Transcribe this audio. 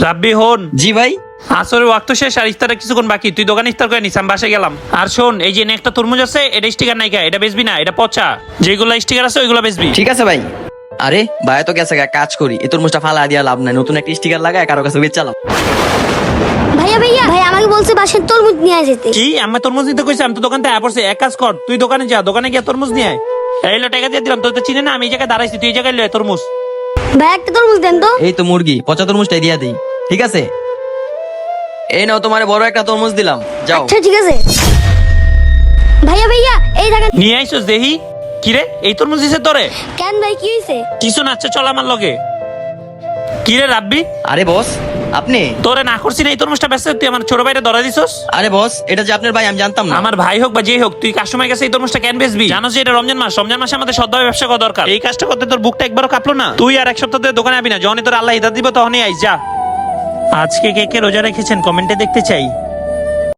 রাব্বি হন। জি ভাই। আসরের ওয়াক্ত শেষ আর ইফতারের কিছুক্ষণ বাকি, তুই দোকানে ইফতার করে নিস, আমি বাসায় গেলাম। আর শোন, এই যে একটা তরমুজ আছে, এটা স্টিকার নাই, এটা বেচবি না, এটা পচা। যেগুলো স্টিকার আছে ওইগুলো বেচবি। ঠিক আছে ভাই। আরে ভাই তো গেছে গা, কাজ করি, এই তরমুজটা ফালা দিয়া লাভ নাই, নতুন একটা স্টিকার লাগায় কারো কাছে বেচালাম। ভাইয়া ভাইয়া ভাই আমাকে বলছে বাসার তরমুজ নিয়ে যেতে। কি আমি তরমুজ নিতে কইছি? আমি তো দোকান থেকে পড়ছি। এক কাজ কর, তুই দোকানে যা, দোকানে গিয়ে তরমুজ নিয়ে আয়। এই লো টাকা দিয়ে দিলাম, তোর তো চিনে না, আমি এই জায়গায় দাঁড়াইছি, তুই এই জায়গায় লয় তরমুজ। ভাই একটা তরমুজ দেন তো। এই তো মুরগি, পচা তরমুজটাই দিয়া দিই। ঠিক আছে, এই নাও তোমার বড় একটা তরমুজ দিলাম, যাও। আচ্ছা ঠিক আছে। ভাইয়া ভাইয়া এই দেখেন। নিয়ে আইসোস দেহি। কিরে এই তরমুজ দিছে তোরে? কেন ভাই কি হয়েছে? কিছু না, আচ্ছা চল আমার লগে। কিরে রাব্বি, আরে বস আপনি? তোরে না করছি না এই তরমুজটা বেচতে, তুই আমার ছোট ভাইটা ধরা দিছস। আরে বস এটা যে আপনার ভাই আমি জানতাম না। আমার ভাই হোক বা যে হোক, তুই কাস্টমার কাছে এই তরমুজটা কেন বেচবি? জানোস যে এটা রমজান মাস, রমজান মাসে আমাদের সদ্ভাবে ব্যবসা করা দরকার। এই কাজটা করতে তোর বুকটা একবারও কাঁপলো না? তুই আর এক সপ্তাহ ধরে দোকানে আবি না, যখনই তোর আল্লাহ হিদায়াত দিব তখনই আইস, যা। আজকে কে কে রোজা রেখেছেন কমেন্টে দেখতে চাই।